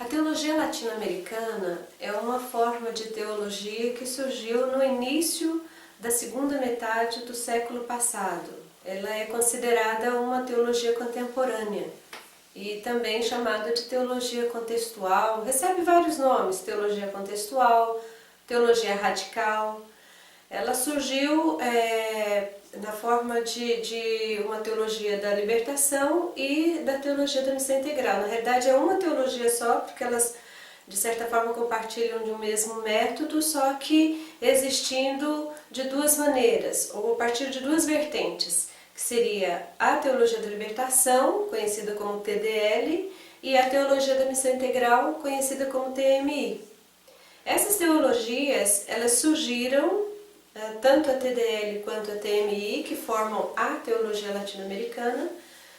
A teologia latino-americana é uma forma de teologia que surgiu no início da segunda metade do século passado. Ela é considerada uma teologia contemporânea e também chamada de teologia contextual. Recebe vários nomes: teologia contextual, teologia radical. Ela surgiu na forma de uma teologia da libertação e da teologia da missão integral. Na realidade é uma teologia só, porque elas de certa forma compartilham de um mesmo método, só que existindo de duas maneiras, ou a partir de duas vertentes, que seria a teologia da libertação, conhecida como TDL, e a teologia da missão integral, conhecida como TMI. Essas teologias, elas surgiram, tanto a TDL quanto a TMI, que formam a teologia latino-americana,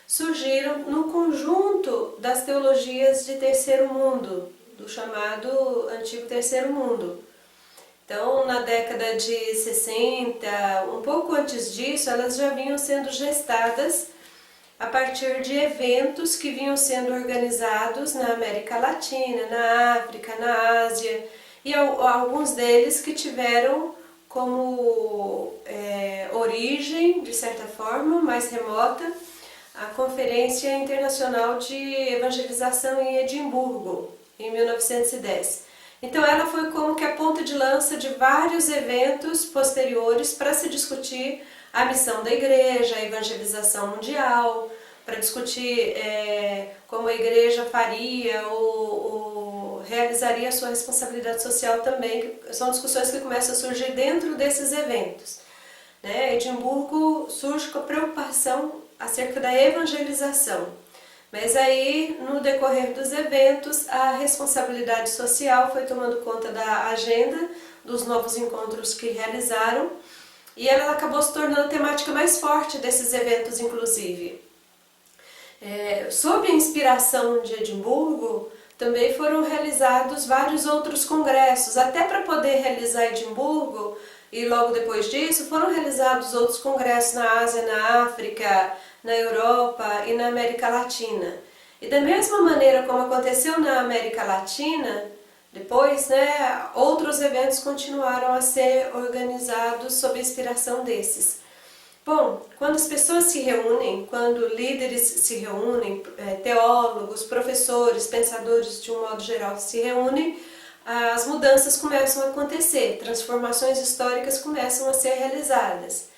surgiram no conjunto das teologias de terceiro mundo, do chamado antigo terceiro mundo. Então, na década de 60, um pouco antes disso, elas já vinham sendo gestadas a partir de eventos que vinham sendo organizados na América Latina, na África, na Ásia, e alguns deles que tiveram como origem, de certa forma, mais remota, a Conferência Internacional de Evangelização em Edimburgo, em 1910. Então ela foi como que a ponta de lança de vários eventos posteriores para se discutir a missão da igreja, a evangelização mundial, para discutir como a igreja faria ou realizaria a sua responsabilidade social também. São discussões que começam a surgir dentro desses eventos. Edimburgo surge com a preocupação acerca da evangelização. Mas aí, no decorrer dos eventos, a responsabilidade social foi tomando conta da agenda dos novos encontros que realizaram, e ela acabou se tornando a temática mais forte desses eventos, inclusive. Sob a inspiração de Edimburgo, também foram realizados vários outros congressos, até para poder realizar Edimburgo, e logo depois disso foram realizados outros congressos na Ásia, na África, na Europa e na América Latina. E da mesma maneira como aconteceu na América Latina, depois, outros eventos continuaram a ser organizados sob a inspiração desses. Bom, quando as pessoas se reúnem, quando líderes se reúnem, teólogos, professores, pensadores de um modo geral se reúnem, as mudanças começam a acontecer, transformações históricas começam a ser realizadas.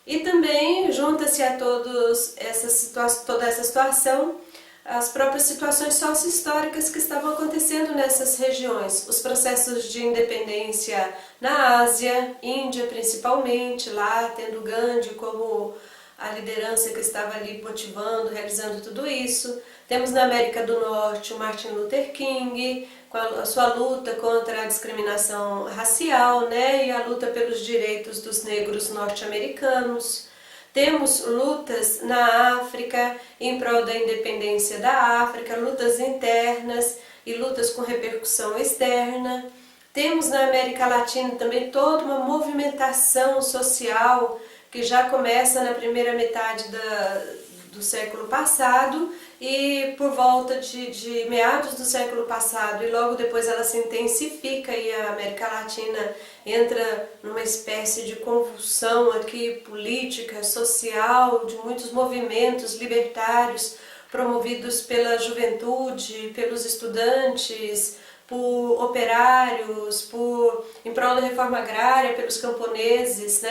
E também junta-se a toda essa situação as próprias situações socio-históricas que estavam acontecendo nessas regiões, os processos de independência na Ásia, Índia principalmente, lá tendo Gandhi como a liderança que estava ali motivando, realizando tudo isso. Temos na América do Norte o Martin Luther King, com a sua luta contra a discriminação racial, e a luta pelos direitos dos negros norte-americanos. Temos lutas na África em prol da independência da África, lutas internas e lutas com repercussão externa. Temos na América Latina também toda uma movimentação social que já começa na primeira metade do século passado, e por volta de meados do século passado e logo depois ela se intensifica e a América Latina entra numa espécie de convulsão aqui política, social, de muitos movimentos libertários promovidos pela juventude, pelos estudantes, por operários, em prol da reforma agrária, pelos camponeses,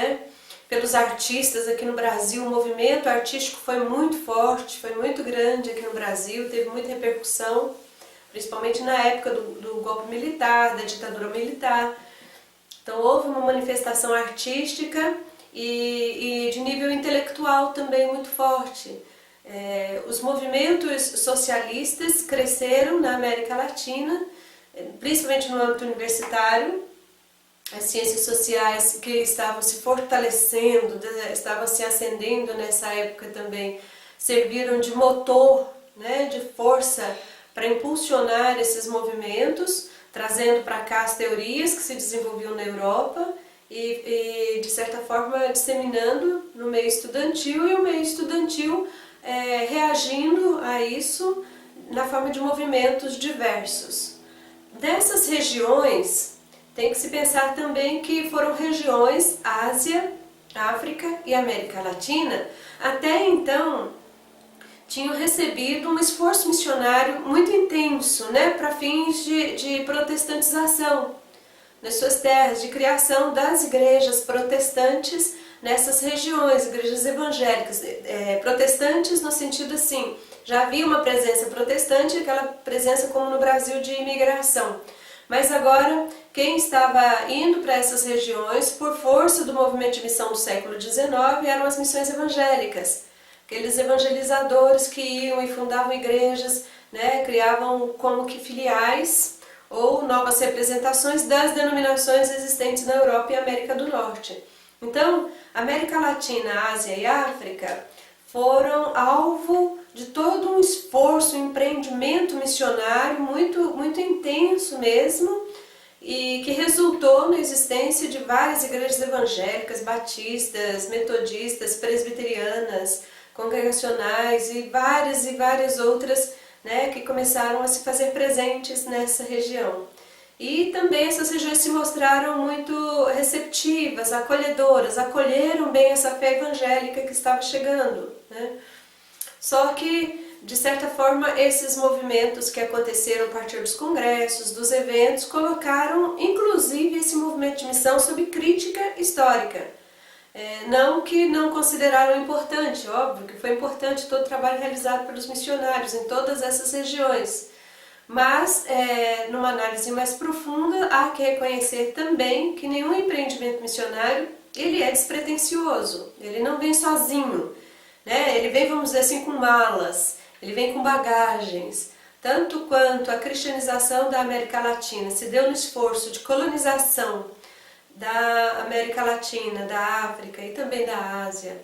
pelos artistas aqui no Brasil. O movimento artístico foi muito forte, foi muito grande aqui no Brasil, teve muita repercussão, principalmente na época do golpe militar, da ditadura militar. Então houve uma manifestação artística e de nível intelectual também muito forte. Os movimentos socialistas cresceram na América Latina, principalmente no âmbito universitário. As ciências sociais que estavam se fortalecendo, estavam se acendendo nessa época também, serviram de motor, de força para impulsionar esses movimentos, trazendo para cá as teorias que se desenvolviam na Europa e de certa forma disseminando no meio estudantil, e o meio estudantil reagindo a isso na forma de movimentos diversos. Dessas regiões, tem que se pensar também que foram regiões Ásia, África e América Latina, até então tinham recebido um esforço missionário muito intenso, né, para fins de protestantização nas suas terras, de criação das igrejas protestantes nessas regiões, igrejas evangélicas, protestantes no sentido assim, já havia uma presença protestante, aquela presença como no Brasil de imigração. Mas agora, quem estava indo para essas regiões, por força do movimento de missão do século XIX, eram as missões evangélicas. Aqueles evangelizadores que iam e fundavam igrejas, né, criavam como que filiais ou novas representações das denominações existentes na Europa e América do Norte. Então, América Latina, Ásia e África foram alvo de todo um esforço, um empreendimento missionário muito intenso mesmo, e que resultou na existência de várias igrejas evangélicas, batistas, metodistas, presbiterianas, congregacionais e várias outras, né, que começaram a se fazer presentes nessa região. E também essas regiões se mostraram muito receptivas, acolhedoras, acolheram bem essa fé evangélica que estava chegando, né? Só que, de certa forma, esses movimentos que aconteceram a partir dos congressos, dos eventos, colocaram inclusive esse movimento de missão sob crítica histórica. Não que não consideraram importante, óbvio que foi importante todo o trabalho realizado pelos missionários em todas essas regiões, mas numa análise mais profunda há que reconhecer também que nenhum empreendimento missionário ele é despretensioso, ele não vem sozinho, né? Ele vem, vamos dizer assim, com malas, ele vem com bagagens. Tanto quanto a cristianização da América Latina se deu no esforço de colonização da América Latina, da África e também da Ásia,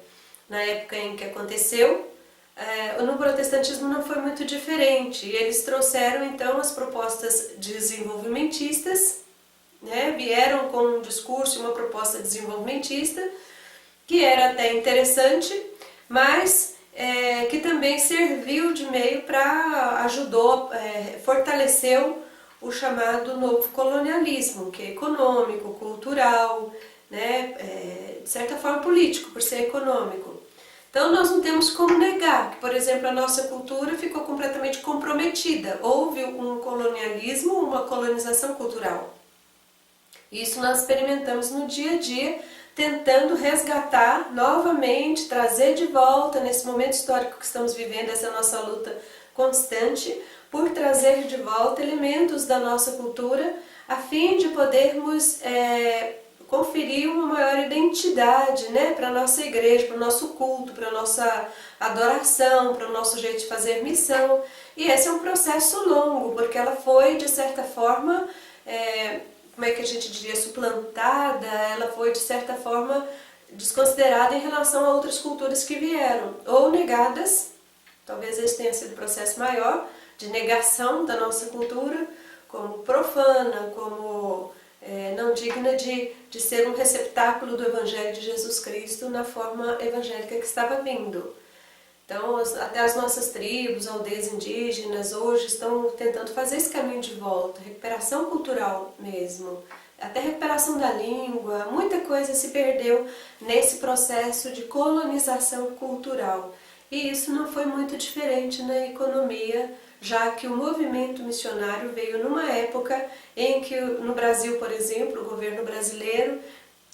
na época em que aconteceu, no protestantismo não foi muito diferente. E eles trouxeram então as propostas desenvolvimentistas, né? Vieram com um discurso e uma proposta desenvolvimentista, que era até interessante, mas que também serviu de meio para fortaleceu o chamado novo colonialismo, que é econômico, cultural, né, de certa forma político, por ser econômico. Então nós não temos como negar que, por exemplo, a nossa cultura ficou completamente comprometida. Houve um colonialismo, uma colonização cultural. Isso nós experimentamos no dia a dia, tentando resgatar novamente, trazer de volta nesse momento histórico que estamos vivendo, essa nossa luta constante, por trazer de volta elementos da nossa cultura, a fim de podermos conferir uma maior identidade, né, para a nossa igreja, para o nosso culto, para a nossa adoração, para o nosso jeito de fazer missão. E esse é um processo longo, porque ela foi, de certa forma, como é que a gente diria, suplantada, ela foi, de certa forma, desconsiderada em relação a outras culturas que vieram, ou negadas, talvez esse tenha sido um processo maior, de negação da nossa cultura, como profana, como não digna de ser um receptáculo do Evangelho de Jesus Cristo na forma evangélica que estava vindo. Então, até as nossas tribos, aldeias indígenas, hoje estão tentando fazer esse caminho de volta, recuperação cultural mesmo, até recuperação da língua, muita coisa se perdeu nesse processo de colonização cultural. E isso não foi muito diferente na economia, já que o movimento missionário veio numa época em que no Brasil, por exemplo, o governo brasileiro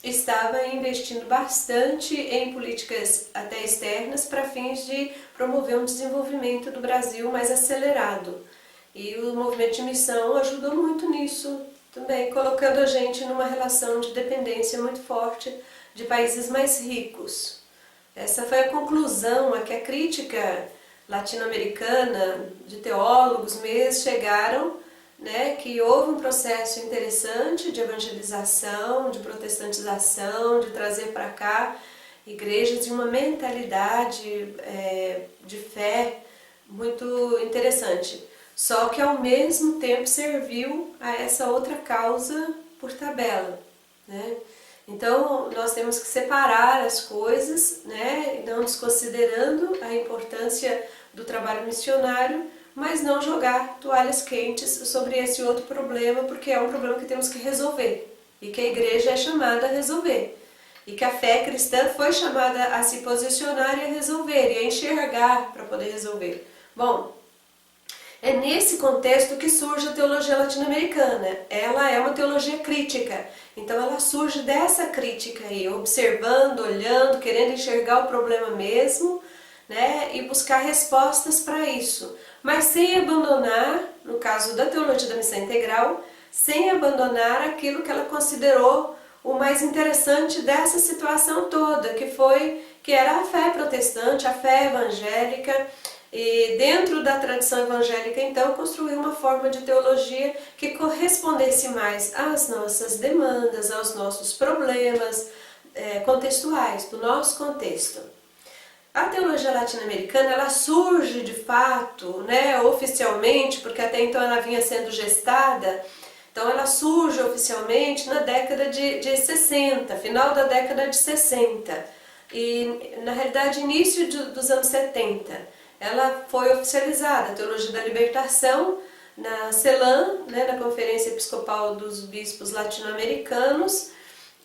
estava investindo bastante em políticas até externas para fins de promover um desenvolvimento do Brasil mais acelerado. E o movimento de missão ajudou muito nisso também, colocando a gente numa relação de dependência muito forte de países mais ricos. Essa foi a conclusão a que a crítica latino-americana, de teólogos mesmo, chegaram, né, que houve um processo interessante de evangelização, de protestantização, de trazer para cá igrejas de uma mentalidade de fé muito interessante. Só que ao mesmo tempo serviu a essa outra causa por tabela, né? Então nós temos que separar as coisas, né, não desconsiderando a importância do trabalho missionário, mas não jogar toalhas quentes sobre esse outro problema, porque é um problema que temos que resolver e que a igreja é chamada a resolver. E que a fé cristã foi chamada a se posicionar e a resolver, e a enxergar para poder resolver. Bom, é nesse contexto que surge a teologia latino-americana. Ela é uma teologia crítica, então ela surge dessa crítica aí, observando, olhando, querendo enxergar o problema mesmo, né, e buscar respostas para isso, mas sem abandonar, no caso da teologia da missão integral, sem abandonar aquilo que ela considerou o mais interessante dessa situação toda, que era a fé protestante, a fé evangélica, e dentro da tradição evangélica, então, construir uma forma de teologia que correspondesse mais às nossas demandas, aos nossos problemas contextuais, do nosso contexto. A teologia latino-americana, ela surge de fato, né, oficialmente, porque até então ela vinha sendo gestada. Então ela surge oficialmente na década de 60, final da década de 60 e na realidade início dos anos 70. Ela foi oficializada, a Teologia da Libertação, na CELAM, né, na Conferência Episcopal dos Bispos Latino-Americanos,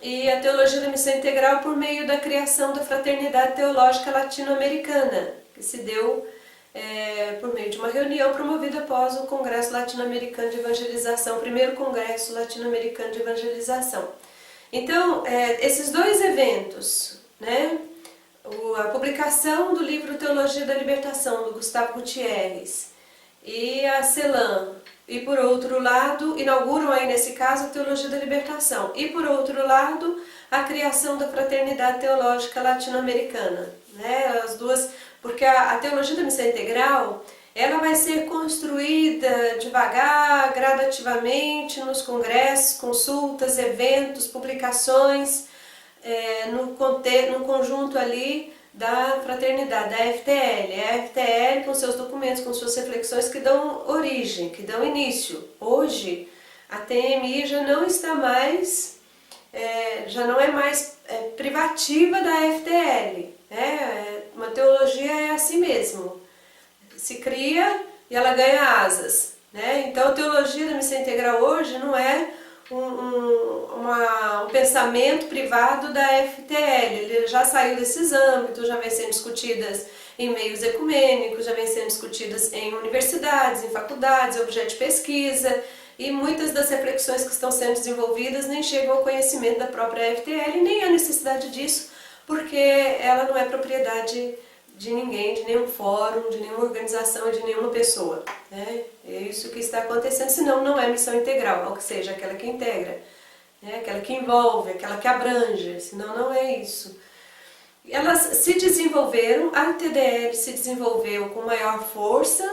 e a Teologia da Missão Integral por meio da criação da Fraternidade Teológica Latino-Americana, que se deu por meio de uma reunião promovida após o Congresso Latino-Americano de Evangelização, o primeiro Congresso Latino-Americano de Evangelização. Então, esses dois eventos, né, a publicação do livro Teologia da Libertação, do Gustavo Gutierrez, e a CELAM, e por outro lado, inauguram aí nesse caso a Teologia da Libertação, e por outro lado, a criação da Fraternidade Teológica Latino-Americana, né, as duas. Porque a teologia da missão integral, ela vai ser construída devagar, gradativamente, nos congressos, consultas, eventos, publicações, no conjunto ali da fraternidade, da FTL. É a FTL com seus documentos, com suas reflexões que dão origem, que dão início. Hoje, a TMI já não está mais, já não é mais privativa da FTL. Uma teologia é assim mesmo, se cria e ela ganha asas, né? Então a teologia da missão integral hoje não é um pensamento privado da FTL, ele já saiu desses âmbitos, já vem sendo discutidas em meios ecumênicos, já vem sendo discutidas em universidades, em faculdades, objeto de pesquisa, e muitas das reflexões que estão sendo desenvolvidas nem chegam ao conhecimento da própria FTL, nem há necessidade disso, porque ela não é propriedade de ninguém, de nenhum fórum, de nenhuma organização, de nenhuma pessoa. Né? É isso que está acontecendo, senão não é missão integral, ou seja, aquela que integra, né? Aquela que envolve, aquela que abrange, senão não é isso. Elas se desenvolveram, a TDL se desenvolveu com maior força,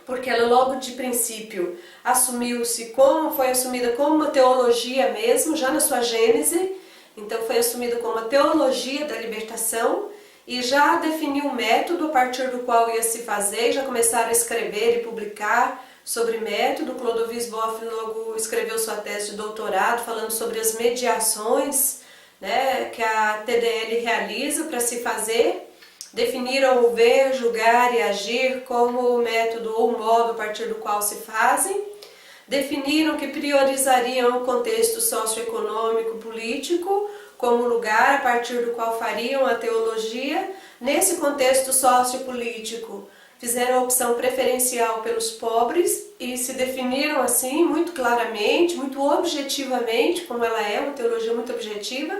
porque ela logo de princípio foi assumida como uma teologia mesmo, já na sua gênese. Então foi assumido como a teologia da libertação e já definiu um método a partir do qual ia se fazer, já começaram a escrever e publicar sobre método. Clodovis Boff logo escreveu sua tese de doutorado falando sobre as mediações, né, que a TDL realiza para se fazer. Definiram o ver, julgar e agir como o método ou o modo a partir do qual se fazem. Definiram que priorizariam o contexto socioeconômico político como lugar a partir do qual fariam a teologia. Nesse contexto sociopolítico, fizeram a opção preferencial pelos pobres e se definiram assim muito claramente, muito objetivamente, como ela é, uma teologia muito objetiva,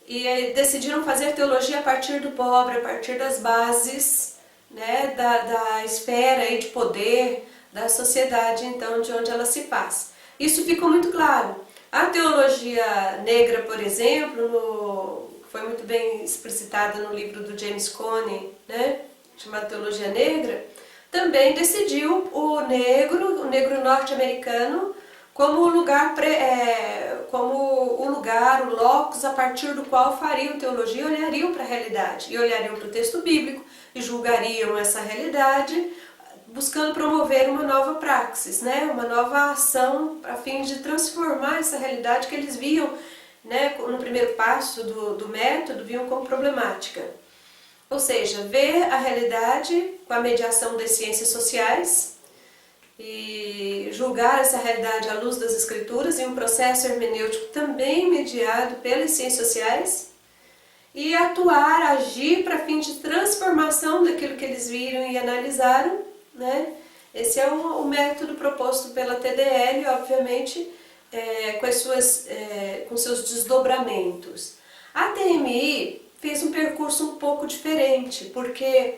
e decidiram fazer teologia a partir do pobre, a partir das bases, né, da esfera aí de poder, da sociedade, então, de onde ela se faz. Isso ficou muito claro. A teologia negra, por exemplo, foi muito bem explicitada no livro do James Cone, né, chamado Teologia Negra, também decidiu o negro norte-americano, como o lugar, o locus a partir do qual fariam teologia, olhariam para a realidade, e olhariam para o texto bíblico, e julgariam essa realidade, buscando promover uma nova praxis, né? Uma nova ação a fim de transformar essa realidade que eles viam, né, no primeiro passo do método, viam como problemática. ou seja, ver a realidade com a mediação das ciências sociais e julgar essa realidade à luz das escrituras em um processo hermenêutico também mediado pelas ciências sociais e atuar, agir para fim de transformação daquilo que eles viram e analisaram, né? Esse é o método proposto pela TDL, obviamente, com seus desdobramentos. A TMI fez um percurso um pouco diferente, porque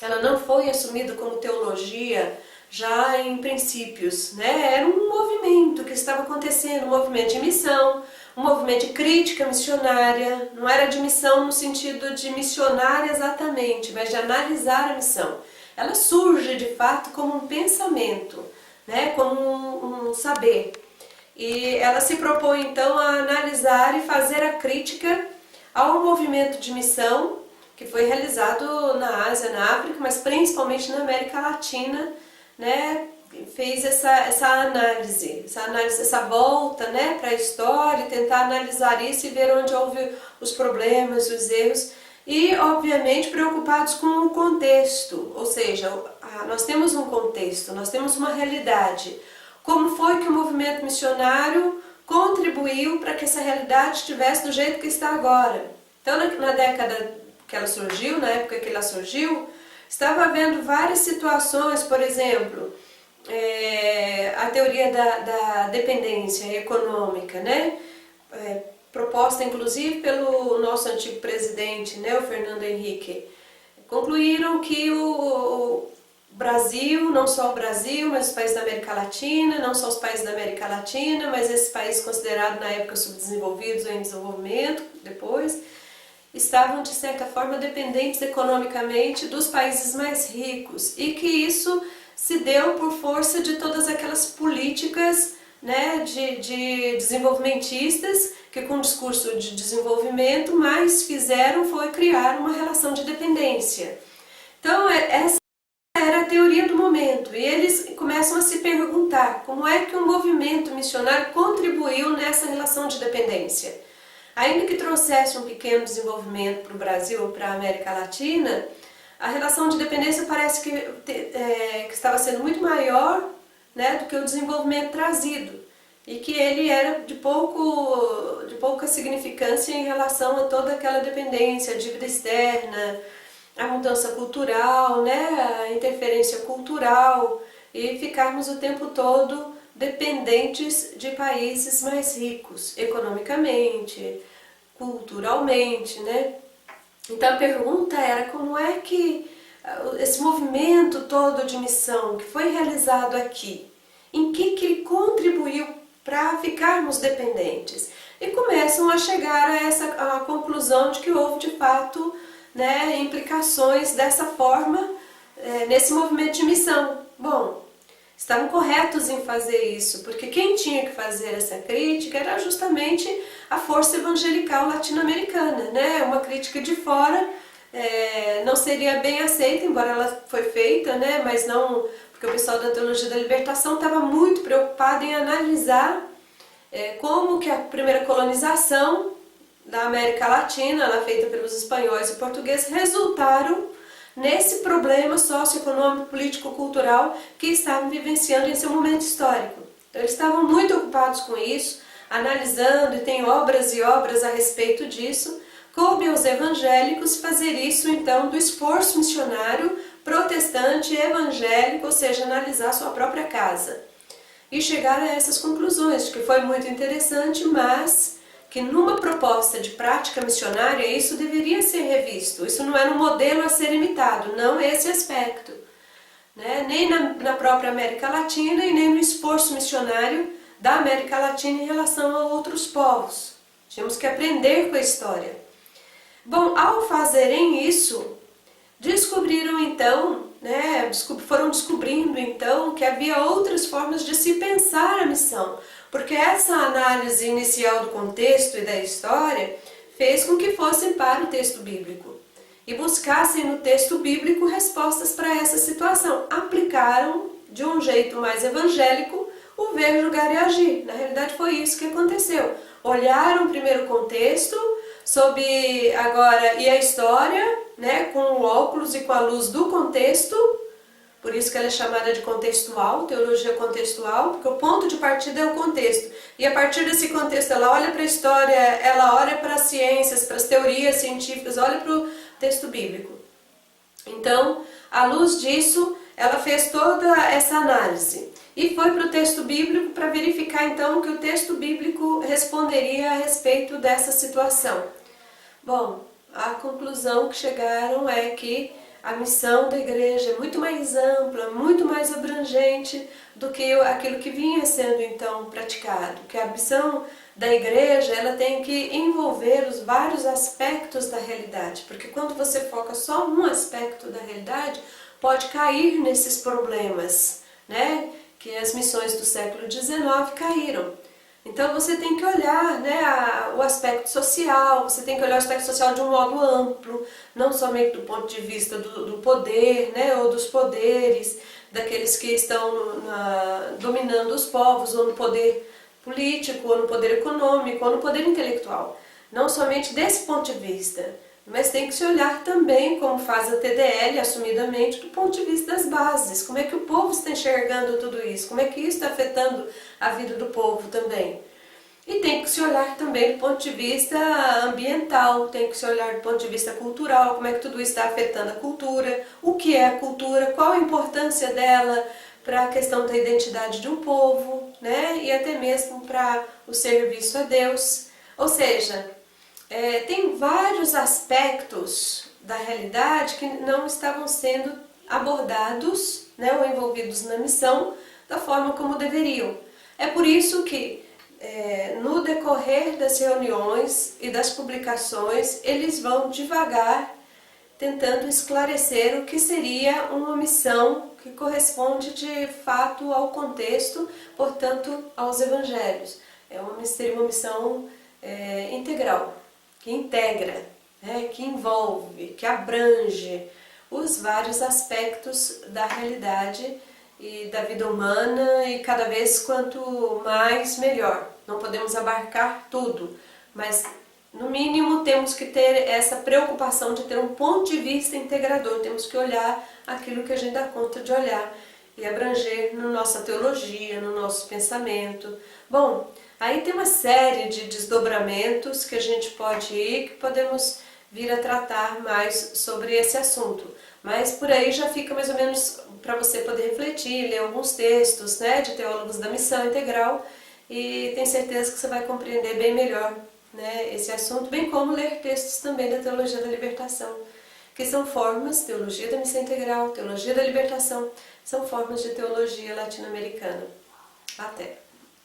ela não foi assumida como teologia já em princípios, né? Era um movimento que estava acontecendo, um movimento de missão, um movimento de crítica missionária, não era de missão no sentido de missionária exatamente, mas de analisar a missão. Ela surge de fato como um pensamento, né? Como um saber. E ela se propõe então a analisar e fazer a crítica ao movimento de missão que foi realizado na Ásia, na África, mas principalmente na América Latina, né? Fez essa análise, essa volta, né, para a história, tentar analisar isso e ver onde houve os problemas, os erros e, obviamente, preocupados com o contexto, ou seja, nós temos um contexto, nós temos uma realidade. Como foi que o movimento missionário contribuiu para que essa realidade estivesse do jeito que está agora? Então, na década que ela surgiu, na época que ela surgiu, estava havendo várias situações, por exemplo, a teoria da dependência econômica, né? Proposta inclusive pelo nosso antigo presidente, né, o Fernando Henrique. Concluíram que o Brasil, não só o Brasil, mas os países da América Latina, não só os países da América Latina, mas esses países considerados na época subdesenvolvidos ou em desenvolvimento, depois, estavam de certa forma dependentes economicamente dos países mais ricos e que isso se deu por força de todas aquelas políticas, né, de desenvolvimentistas que com o discurso de desenvolvimento mais fizeram foi criar uma relação de dependência. Então essa era a teoria do momento e eles começam a se perguntar como é que o movimento missionário contribuiu nessa relação de dependência. Ainda que trouxesse um pequeno desenvolvimento para o Brasil ou para a América Latina, a relação de dependência parece que estava sendo muito maior, né, do que o desenvolvimento trazido e que ele era de pouca significância em relação a toda aquela dependência, a dívida externa, a mudança cultural, né, a interferência cultural e ficarmos o tempo todo dependentes de países mais ricos economicamente, culturalmente, né? Então a pergunta era como é que esse movimento todo de missão que foi realizado aqui, em que ele contribuiu para ficarmos dependentes? E começam a chegar a conclusão de que houve de fato, né, implicações dessa forma nesse movimento de missão. Bom, estavam corretos em fazer isso, porque quem tinha que fazer essa crítica era justamente a força evangelical latino-americana, né? Uma crítica de fora não seria bem aceita, embora ela foi feita, né? Mas não, porque o pessoal da Teologia da Libertação estava muito preocupado em analisar como que a primeira colonização da América Latina, ela feita pelos espanhóis e portugueses, resultaram nesse problema socioeconômico, político-cultural que estavam vivenciando em seu momento histórico. Então, eles estavam muito ocupados com isso, analisando, e tem obras e obras a respeito disso. Coube aos evangélicos fazer isso, então, do esforço missionário protestante evangélico, ou seja, analisar a sua própria casa. E chegar a essas conclusões, que foi muito interessante, mas que numa proposta de prática missionária isso deveria ser revisto. Isso não era um modelo a ser imitado, não esse aspecto, né? Nem na própria América Latina e nem no esforço missionário da América Latina em relação a outros povos. Tínhamos que aprender com a história. Bom, ao fazerem isso, descobriram então, né, foram descobrindo então que havia outras formas de se pensar a missão, porque essa análise inicial do contexto e da história fez com que fossem para o texto bíblico e buscassem no texto bíblico respostas para essa situação. Aplicaram de um jeito mais evangélico o ver, julgar e agir. Na realidade foi isso que aconteceu. Olharam primeiro o contexto, sob agora e a história, né, com o óculos e com a luz do contexto, por isso que ela é chamada de contextual, teologia contextual, porque o ponto de partida é o contexto. E a partir desse contexto ela olha para a história, ela olha para as ciências, para as teorias científicas, olha para o texto bíblico. Então, à luz disso, ela fez toda essa análise e foi para o texto bíblico para verificar então o que o texto bíblico responderia a respeito dessa situação. Bom, a conclusão que chegaram é que a missão da igreja é muito mais ampla, muito mais abrangente do que aquilo que vinha sendo então praticado. Que a missão da igreja ela tem que envolver os vários aspectos da realidade, porque quando você foca só um aspecto da realidade, pode cair nesses problemas, né? Que as missões do século XIX caíram. Então você tem que olhar, né, o aspecto social, você tem que olhar o aspecto social de um modo amplo, não somente do ponto de vista do poder, né, ou dos poderes, daqueles que estão dominando os povos, ou no poder político, ou no poder econômico, ou no poder intelectual. Não somente desse ponto de vista, mas tem que se olhar também, como faz a TDL, assumidamente, do ponto de vista das bases. Como é que o povo está enxergando tudo isso? Como é que isso está afetando a vida do povo também? E tem que se olhar também do ponto de vista ambiental, tem que se olhar do ponto de vista cultural, como é que tudo isso está afetando a cultura, o que é a cultura, qual a importância dela para a questão da identidade de um povo, né? E até mesmo para o serviço a Deus. Ou seja, tem vários aspectos da realidade que não estavam sendo abordados, né, ou envolvidos na missão da forma como deveriam. É por isso que no decorrer das reuniões e das publicações eles vão devagar tentando esclarecer o que seria uma missão que corresponde de fato ao contexto, portanto aos evangelhos. Seria uma missão integral, que integra, né, que envolve, que abrange os vários aspectos da realidade e da vida humana, e cada vez quanto mais melhor. Não podemos abarcar tudo, mas no mínimo temos que ter essa preocupação de ter um ponto de vista integrador, temos que olhar aquilo que a gente dá conta de olhar e abranger na nossa teologia, no nosso pensamento. Bom, aí tem uma série de desdobramentos que a gente pode ir, que podemos vir a tratar mais sobre esse assunto. Mas por aí já fica mais ou menos para você poder refletir, ler alguns textos, né, de teólogos da missão integral, e tenho certeza que você vai compreender bem melhor, né, esse assunto, bem como ler textos também da teologia da libertação, que são formas, teologia da missão integral, teologia da libertação, são formas de teologia latino-americana. Até!